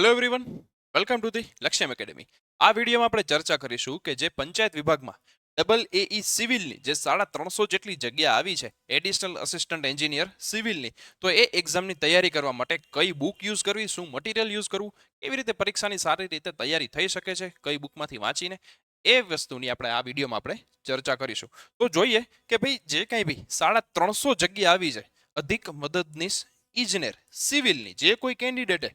Hello everyone, welcome to the Lakshyam academy. આ વિડીયોમાં આપણે ચર્ચા કરીશું કે જે પંચાયત વિભાગમાં ડબલ એઈ સિવિલની જે 350 જેટલી જગ્યા આવી છે એડિશનલ અસિસ્ટન્ટ એન્જિનિયર સિવિલની, તો એ એક્ઝામની તૈયારી કરવા માટે કઈ બુક યુઝ કરવી, શું મટીરિયલ યુઝ કરવું, કેવી રીતે પરીક્ષાની સારી રીતે તૈયારી થઈ શકે છે કઈ બુકમાંથી વાંચીને, એ વસ્તુની આપણે આ વિડીયોમાં આપણે ચર્ચા કરીશું. તો જોઈએ કે ભાઈ જે કંઈ બી 350 જગ્યા આવી છે અધિક મદદનીશ ઇજનેર સિવિલની, જે કોઈ કેન્ડિડેટે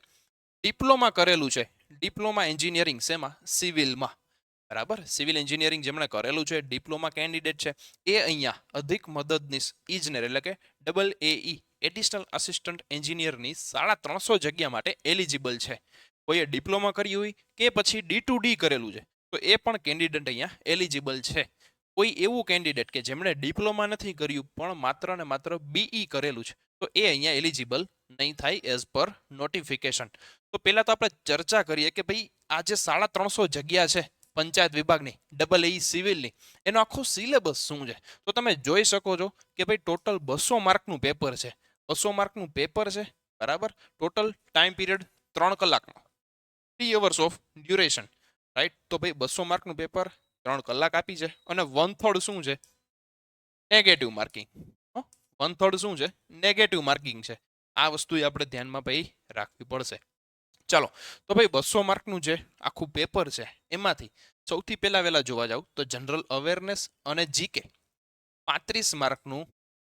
ડિપ્લોમા કરેલું છે, ડિપ્લોમા એન્જિનિયરિંગ શેમાં, સિવિલમાં, બરાબર, સિવિલ એન્જિનિયરિંગ જેમણે કરેલું છે, ડિપ્લોમા કેન્ડિડેટ છે, એ અહીંયા અધિક મદદનીશ ઇજનેર એટલે કે ડબલ એઈ એડિશનલ અસિસ્ટન્ટ એન્જિનિયરની 350 જગ્યા માટે એલિજિબલ છે. કોઈએ ડિપ્લોમા કર્યું હોય કે પછી D2D કરેલું છે તો એ પણ કેન્ડિડેટ અહીંયા એલિજિબલ છે. કોઈ એવું કેન્ડિડેટ કે જેમણે ડિપ્લોમા નથી કર્યું પણ માત્ર ને માત્ર BE કરેલું છે તો એ અહીંયા એલિજિબલ નહીં થાય એઝ પર નોટિફિકેશન. તો પહેલા તો આપણે ચર્ચા કરીએ કે ભાઈ આ જે 350 જગ્યા છે પંચાયત વિભાગની ડબલ એઈ સિવિલની, એનો આખો સિલેબસ શું છે. તો તમે જોઈ શકો છો કે ભાઈ ટોટલ 200 માર્કનું પેપર છે. 200 માર્કનું પેપર છે, બરાબર. ટોટલ ટાઈમ પીરિયડ 3 કલાકનો, 3 અવર્સ ઓફ ડ્યુરેશન, રાઈટ. તો ભાઈ 200 માર્કનું પેપર 3 કલાક આપી છે અને 1/3 શું છે, નેગેટિવ માર્કિંગ. 1/3 શું છે, નેગેટિવ માર્કિંગ છે. આ વસ્તુ આપણે ધ્યાનમાં ભાઈ રાખવી પડશે. ચાલો, તો ભાઈ 200 માર્કનું જે આખું પેપર છે એમાંથી સૌથી પહેલા વહેલા જોવા જાવ તો જનરલ અવેરનેસ અને જીકે 35 માર્કનું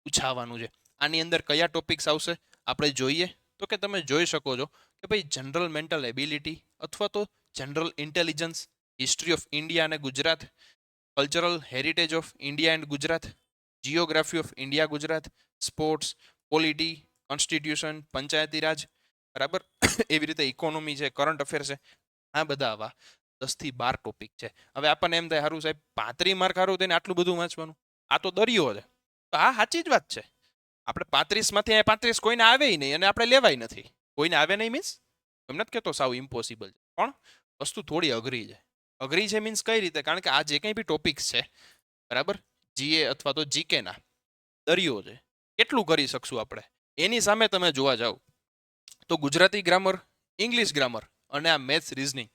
પૂછાવાનું છે. આની અંદર કયા ટોપિક્સ આવશે આપણે જોઈએ તો કે તમે જોઈ શકો છો કે ભાઈ જનરલ મેન્ટલ એબિલિટી અથવા તો general intelligence, history of India અને Gujarat, cultural heritage of India and Gujarat, geography of India Gujarat, sports, polity, constitution, Panchayati Raj, બરાબર. એવી રીતે ઇકોનોમી છે, કરંટ અફેર છે. આ બધા આવા 10 થી 12 ટોપિક છે. હવે આપણને એમ થાય સારું સાહેબ 35 માર્ક સારું થઈને આટલું બધું વાંચવાનું, આ તો દરિયો છે. તો આ સાચી જ વાત છે. આપણે 35 માંથી 35 કોઈને આવે નહીં અને આપણે લેવાય નથી. કોઈને આવે નહીં મીન્સ એમ નથી કહેતો સાવ ઇમ્પોસિબલ છે, પણ વસ્તુ થોડી અઘરી છે. અઘરી છે મીન્સ કઈ રીતે, કારણ કે આ જે કંઈ બી ટોપિક્સ છે, બરાબર, જીએ અથવા તો જીકે ના દરિયો છે. કેટલું કરી શકશું આપણે. એની સામે તમે જોવા જાવ તો ગુજરાતી ગ્રામર, ઇંગ્લિશ ગ્રામર અને આ મેથ્સ રીઝનિંગ,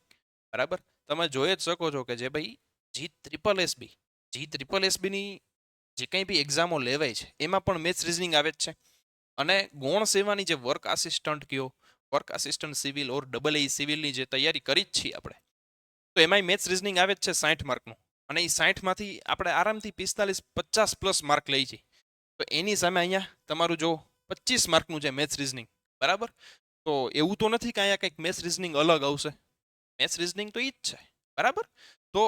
બરાબર. તમે જોઈ જ શકો છો કે જે ભાઈ જી ટ્રિપલ એસબીની જે કંઈ બી એક્ઝામો લેવાય છે એમાં પણ મેથ્સ રીઝનિંગ આવે જ છે. અને ગૌણ સેવાની જે વર્ક આસિસ્ટન્ટ કયો, work assistant civil or double A સિવિલની જે તૈયારી કરી જ છીએ આપણે, તો એમાંય મેથ્સ રીઝનિંગ આવે જ છે 60 માર્કનું. અને એ 60 માંથી આપણે આરામથી 45-50+ માર્ક લઈ છીએ. તો એની સામે અહીંયા તમારું જો 25 માર્કનું છે મેથ્સ રીઝનિંગ, બરાબર. તો એવું તો નથી કે અહીંયા કંઈક મેથ્સ રીઝનિંગ અલગ આવશે. મેથ્સ રીઝનિંગ તો ઈ જ છે, બરાબર. તો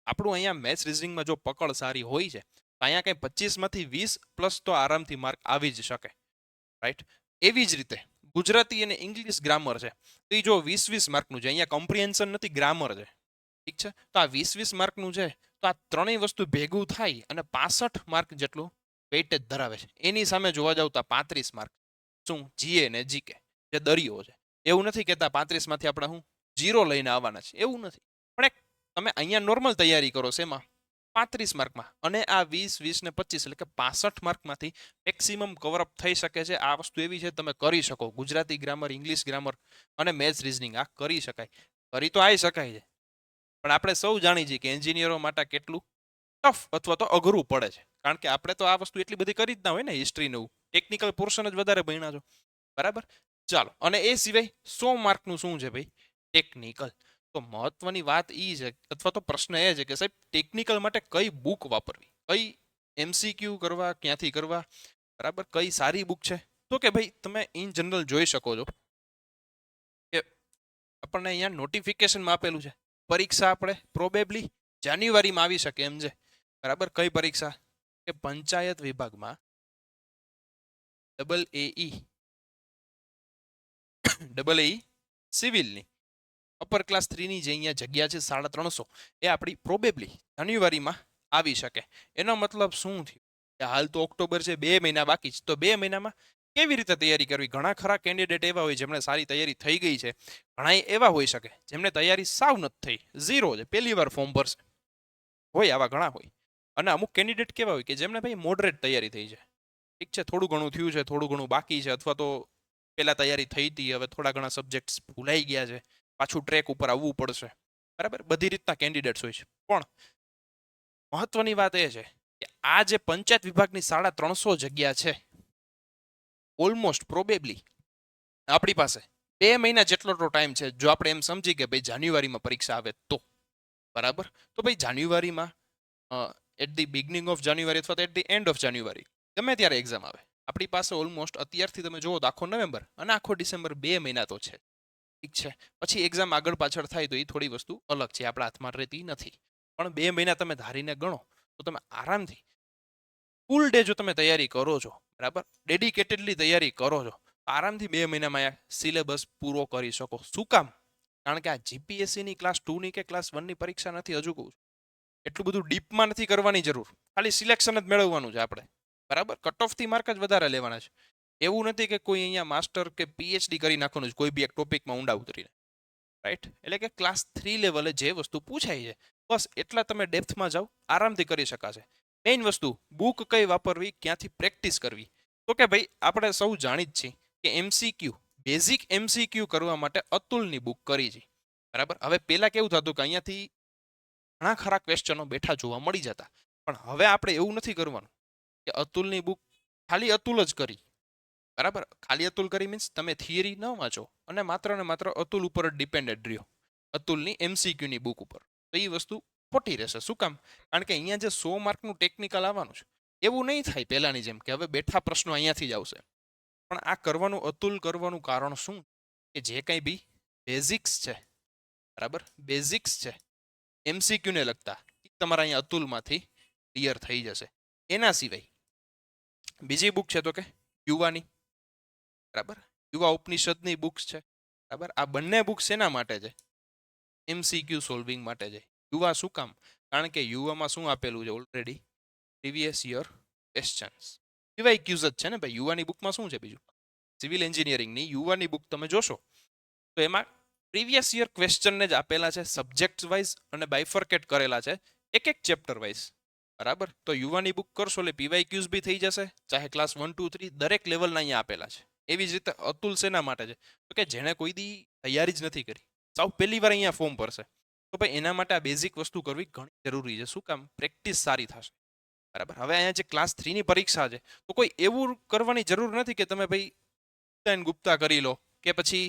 આપણું અહીંયા મેથ્સ રીઝનિંગમાં જો પકડ સારી હોય છે તો અહીંયા કંઈ 25 માંથી 20+ તો આરામથી માર્ક આવી જ શકે, રાઈટ. એવી જ રીતે ગુજરાતી અને ઇંગ્લિશ ગ્રામર છે તો એ જો 20-20 માર્કનું છે. અહીંયા કોમ્પ્રિહેન્શન નથી, ગ્રામર છે, ઠીક છે. તો આ 20-20 માર્કનું છે તો આ ત્રણેય વસ્તુ ભેગું થાય અને 65 માર્ક જેટલું વેઇટેજ ધરાવે છે. એની સામે જોવા જાવ તો 35 માર્ક શું, જીએ ને જીકે જે દરિયો છે. એવું નથી કહેતા 35 માંથી આપણે હું 0 લઈને આવવાના છે, એવું નથી. પણ એક તમે અહીંયા નોર્મલ તૈયારી કરો છે એમાં 35 માર્કમાં, અને આ 20-20 ને 25 એટલે કે 65 માર્કમાંથી મેક્સિમમ કવરઅપ થઈ શકે છે. આ વસ્તુ એવી છે તમે કરી શકો. ગુજરાતી ગ્રામર, ઇંગ્લિશ ગ્રામર અને મેથ્સ રીઝનિંગ આ કરી શકાય. કરી તો આવી શકાય છે, પણ આપણે સૌ જાણી છીએ કે એન્જિનિયરો માટે કેટલું ટફ અથવા તો અઘરું પડે છે. કારણ કે આપણે તો આ વસ્તુ એટલી બધી કરી જ ના હોય ને, હિસ્ટ્રી ને એવું ટેકનિકલ પોર્શન જ વધારે ભણ્યા છો, બરાબર. ચાલો, અને એ સિવાય 100 માર્કનું શું છે ભાઈ, ટેકનિકલ. તો મહત્વની વાત એ છે અથવા તો પ્રશ્ન એ છે કે સાહેબ ટેકનિકલ માટે કઈ બુક વાપરવી, કઈ MCQ કરવા, ક્યાંથી કરવા, બરાબર, કઈ સારી બુક છે. તો કે ભાઈ તમે ઇન જનરલ જોઈ શકો છો કે આપણને અહીંયા નોટિફિકેશનમાં આપેલું છે પરીક્ષા આપણે પ્રોબેબલી જાન્યુઆરીમાં આવી શકે એમ છે, બરાબર. કઈ પરીક્ષા, કે પંચાયત વિભાગમાં ડબલ એઈ સિવિલની અપર ક્લાસ 3ની જે અહીંયા જગ્યા છે 350, એ આપણી પ્રોબેબલી જાન્યુઆરીમાં આવી શકે. એનો મતલબ શું થયું કે હાલ તો ઓક્ટોબર છે, 2 મહિના બાકી છે. તો 2 મહિનામાં કેવી રીતે તૈયારી કરવી. ઘણા ખરા કેન્ડિડેટ એવા હોય જેમણે સારી તૈયારી થઈ ગઈ છે, ઘણા એવા હોઈ શકે જેમને તૈયારી સાવ નથી થઈ, ઝીરો છે, પહેલી વાર ફોર્મ ભરશે, હોય આવા ઘણા હોય. અને અમુક કેન્ડિડેટ કેવા હોય કે જેમને ભાઈ મોડરેટ તૈયારી થઈ છે, ઠીક છે, થોડું ઘણું થયું છે, થોડું ઘણું બાકી છે, અથવા તો પહેલા તૈયારી થઈ હતી, હવે થોડા ઘણા સબ્જેક્ટ્સ ભૂલાઈ ગયા છે, પાછું ટ્રેક ઉપર આવવું પડશે, બરાબર. બધી રીતના કેન્ડિડેટ્સ હોય છે, પણ મહત્વની વાત એ છે કે આ જે પંચાયત વિભાગની 350 જગ્યા છે, ઓલમોસ્ટ પ્રોબેબલી આપણી પાસે 2 મહિના જેટલો તો ટાઈમ છે. જો આપણે એમ સમજી કે ભાઈ જાન્યુઆરીમાં પરીક્ષા આવે તો, બરાબર, તો ભાઈ જાન્યુઆરીમાં એટ ધી બિગનિંગ ઓફ જાન્યુઆરી અથવા એટ ધી એન્ડ ઓફ જાન્યુઆરી ગમે ત્યારે એક્ઝામ આવે, આપણી પાસે ઓલમોસ્ટ અત્યારથી તમે જુઓ તો આખો નવેમ્બર અને આખો ડિસેમ્બર 2 મહિના તો છે. ઠીક છે, પછી એક્ઝામ આગળ પાછળ થાય તો એ થોડી વસ્તુ અલગ છે, આપણા હાથમાં રહેતી નથી. પણ 2 મહિના તમે ધારીને ગણો તો તમે આરામથી ફૂલ ડે જો તમે તૈયારી કરો છો, બરાબર, ડેડિકેટેડલી તૈયારી કરો છો, આરામથી 2 મહિનામાં સિલેબસ પૂરો કરી શકો. શું કામ? કારણ કે આ જીપીએસસીની ક્લાસ 2 ની કે ક્લાસ 1 ની પરીક્ષા નથી. હજુ કહું છું, એટલું બધું ડીપમાં નથી કરવાની જરૂર, ખાલી સિલેક્શન જ મેળવવાનું છે આપણે, બરાબર. કટ ઓફથી માર્ક જ વધારે લેવાના છે. એવું નથી કે કોઈ અહીંયા માસ્ટર કે પીએચડી કરી નાખવાનું છે કોઈ બી એક ટોપિકમાં ઊંડા ઉતરીને, રાઈટ. એટલે કે ક્લાસ 3 લેવલે જે વસ્તુ પૂછાય છે બસ એટલા તમે ડેપ્થમાં જાઓ, આરામથી કરી શકાશે. મેઇન વસ્તુ બુક કઈ વાપરવી, ક્યાંથી પ્રેક્ટિસ કરવી, તો કે ભાઈ આપણે સૌ જાણી જ છીએ કે એમસીક્યુ, બેઝિક એમસીક્યુ કરવા માટે અતુલની બુક કરી છે, બરાબર. હવે પહેલા કેવું થતું કે અહીંયાથી ઘણા ખરા ક્વેશ્ચનો બેઠા જોવા મળી જતા, પણ હવે આપણે એવું નથી કરવાનું કે અતુલની બુક ખાલી અતુલ જ કરી, બરાબર. ખાલી અતુલ કરી મીન્સ તમે થિયરી ન વાંચો અને ને માત્ર અતુલ ઉપર જ ડિપેન્ડેડ રહ્યો, અતુલની એમસીક્યુની બુક ઉપર, તો એ વસ્તુ ખોટી રહેશે. શું કામ? કારણ કે અહીંયા જે 100 માર્કનું ટેકનિકલ આવવાનું છે એવું નહીં થાય પહેલાની જેમ કે હવે બેઠા પ્રશ્નો અહીંયાથી જ આવશે. પણ આ કરવાનું, અતુલ કરવાનું કારણ શું? કે જે કંઈ બી બેઝિક્સ છે, બરાબર, બેઝિક્સ છે એમસીક્યુને લગતા, એ તમારા અહીંયા અતુલમાંથી ક્લિયર થઈ જશે. એના સિવાય બીજી બુક છે તો કે યુવાની, બરાબર, યુવા ઉપનિષદની બુક્સ છે, બરાબર. આ બંને બુક્સ એના માટે છે? એમસીક્યુ સોલ્વિંગ માટે છે. યુવા શું કામ? કારણ કે યુવામાં શું આપેલું છે ઓલરેડી? પ્રીવિયસ યર ક્વેશ્ચન્સ, યુવાઈ ક્યુઝ જ છે ને ભાઈ. યુવાની બુકમાં શું છે બીજું? સિવિલ એન્જિનિયરિંગની યુવાની બુક તમે જોશો તો એમાં પ્રીવિયસ યર ક્વેશ્ચનને જ આપેલા છે, સબ્જેક્ટ વાઇઝ અને બાયફર્કેટ કરેલા છે એક એક ચેપ્ટર વાઇઝ, બરાબર. તો યુવાની બુક કરશો એટલે પીવાય ક્યુઝ બી થઈ જશે, ચાહે ક્લાસ 1 2 3 દરેક લેવલના અહીંયા આપેલા છે. એવી જ રીતે અતુલ શેના માટે છે? તો કે જેણે કોઈ દી તૈયારી જ નથી કરી, સાવ પહેલી વાર અહીંયા ફોર્મ ભરશે, તો ભાઈ એના માટે આ બેઝિક વસ્તુ કરવી ઘણી જરૂરી છે. શું કામ? પ્રેક્ટિસ સારી થશે, બરાબર. હવે અહીંયા જે ક્લાસ 3 ની પરીક્ષા છે તો કોઈ એવું કરવાની જરૂર નથી કે તમે ભાઈ ગુપ્તા કરી લો કે પછી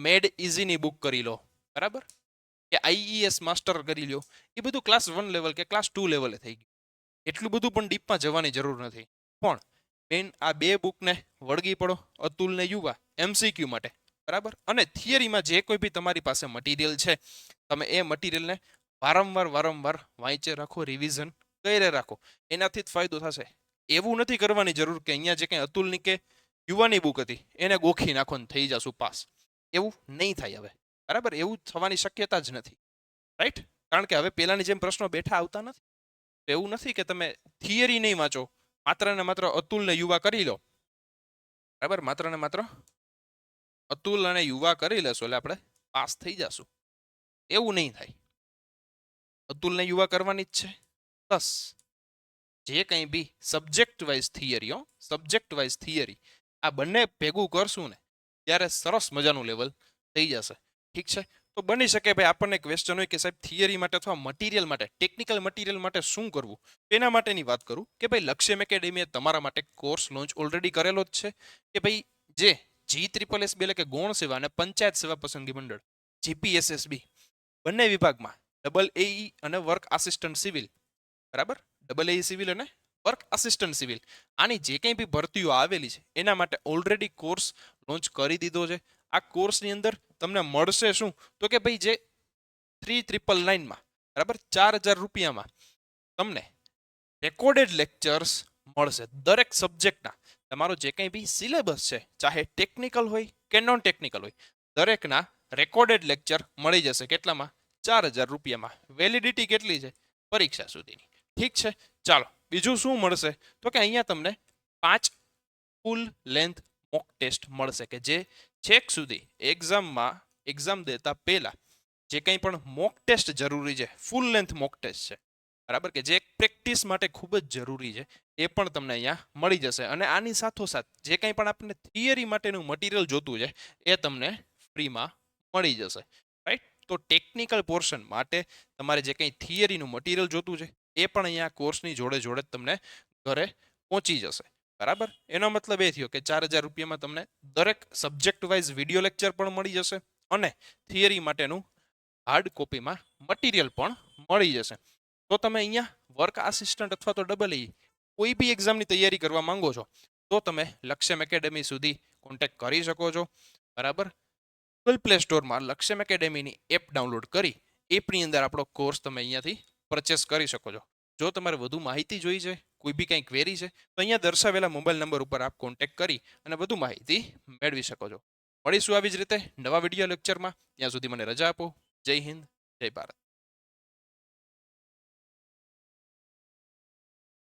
મેડ ઇઝીની બુક કરી લો, બરાબર, કે આઈઈએસ માસ્ટર કરી લો. એ બધું ક્લાસ 1 લેવલ કે ક્લાસ 2 લેવલે થઈ ગયું, એટલું બધું પણ ડીપમાં જવાની જરૂર નથી. પણ મેન આ બે બુકને વળગી પડો, અતુલ ને યુવા એમસીક્યુ માટે, બરાબર. અને થિયરીમાં જે કોઈ બી તમારી પાસે મટીરિયલ છે તમે એ મટીરિયલને વારંવાર વાંચે રાખો, રિવિઝન કરે રાખો, એનાથી જ ફાયદો થશે. એવું નથી કરવાની જરૂર કે અહીંયા જે કંઈ અતુલની કે યુવાની બુક હતી એને ગોખી નાખો ને થઈ જશું પાસ, એવું નહીં થાય હવે, બરાબર. એવું થવાની શક્યતા જ નથી, રાઈટ. કારણ કે હવે પહેલાની જેમ પ્રશ્નો બેઠા આવતા નથી. તો એવું નથી કે તમે થિયરી નહીં વાંચો, માત્ર ને માત્ર અતુલ ને યુવા કરી લો, બરાબર, માત્ર ને માત્ર અતુલ અને યુવા કરી લેશો એટલે આપણે પાસ થઈ જશું, એવું નહીં થાય. અતુલ ને યુવા કરવાની જ છે, પ્લસ જે કંઈ બી subject wise theory, subject wise theory, આ બંને ભેગું કરશું ને ત્યારે સરસ મજાનું લેવલ થઈ જશે. ઠીક છે. તો બની શકે ભાઈ આપણને ક્વેશ્ચન હોય કે સાહેબ થિયરી માટે અથવા મટીરિયલ માટે, ટેકનિકલ મટીરિયલ માટે શું કરવું, એના માટેની વાત કરું કે ભાઈ લક્ષ્યમ એકેડેમીએ તમારા માટે કોર્સ લોન્ચ ઓલરેડી કરેલો જ છે કે ભાઈ જે GSSB એટલે કે ગૌણ સેવા અને પંચાયત સેવા પસંદગી મંડળ GPSSB બંને વિભાગમાં AAE અને વર્ક આસિસ્ટન્ટ સિવિલ, બરાબર, AAE સિવિલ અને વર્ક આસિસ્ટન્ટ સિવિલ, આની જે કંઈ બી ભરતીઓ આવેલી છે એના માટે ઓલરેડી કોર્સ લોન્ચ કરી દીધો છે. આ કોર્સની અંદર તમને મળશે શું? તો કે ભાઈ જે 3999માં, બરાબર, 4000 રૂપિયામાં તમને રેકોર્ડેડ લેક્ચર્સ મળશે દરેક સબ્જેક્ટના. તમારો જે કંઈ બી સિલેબસ છે, ચાહે ટેકનિકલ હોય કે નોન ટેકનિકલ હોય, દરેકના રેકોર્ડેડ લેક્ચર મળી જશે. કેટલામાં? 4000 રૂપિયામાં. વેલિડિટી કેટલી છે? પરીક્ષા સુધીની. ઠીક છે. ચાલો બીજું શું મળશે? તો કે અહીંયા તમને 5 ફૂલ લેન્થ મોક ટેસ્ટ મળશે કે જે છેક સુધી એક્ઝામ દેતા પહેલા જે કંઈ પણ મોક ટેસ્ટ જરૂરી છે, ફૂલ લેન્થ મોક ટેસ્ટ છે, બરાબર, કે જે પ્રેક્ટિસ માટે ખૂબ જ જરૂરી છે, એ પણ તમને અહીંયા મળી જશે. અને આની સાથોસાથ જે કંઈ પણ આપણને થિયરી માટેનું મટીરિયલ જોતું છે એ તમને ફ્રીમાં મળી જશે, રાઈટ? તો ટેકનિકલ પોર્શન માટે તમારે જે કંઈ થિયરીનું મટીરિયલ જોતું છે એ પણ અહીંયા કોર્સની જોડે જોડે જ તમને ઘરે પહોંચી જશે, બરાબર? એનો મતલબ એ થયો કે 4,000 રૂપિયામાં તમને દરેક સબ્જેક્ટ વાઇઝ વિડીયો લેક્ચર પણ મળી જશે અને થિયરી માટેનું હાર્ડ કોપીમાં મટીરિયલ પણ મળી જશે. તો તમે અહીંયા વર્ક આસિસ્ટન્ટ અથવા તો ડબલ કોઈ બી એક્ઝામની તૈયારી કરવા માંગો છો તો તમે લક્ષ્યમ એકેડેમી સુધી કોન્ટેક્ટ કરી શકો છો, બરાબર? ગૂગલ પ્લે સ્ટોરમાં લક્ષ્યમ એકેડેમીની એપ ડાઉનલોડ કરી એપની અંદર આપણો કોર્સ તમે અહીંયાથી પરચેસ કરી શકો છો. જો તમારે વધુ માહિતી જોઈ છે, કોઈ બી કંઈ ક્વેરી છે, તો અહીંયા દર્શાવેલા મોબાઈલ નંબર ઉપર આપ કોન્ટેક્ટ કરી અને વધુ માહિતી મેળવી શકો છો. મળીશું આવી જ રીતે નવા વિડીયો લેક્ચરમાં. ત્યાં સુધી મને રજા આપો. જય હિન્દ, જય ભારત.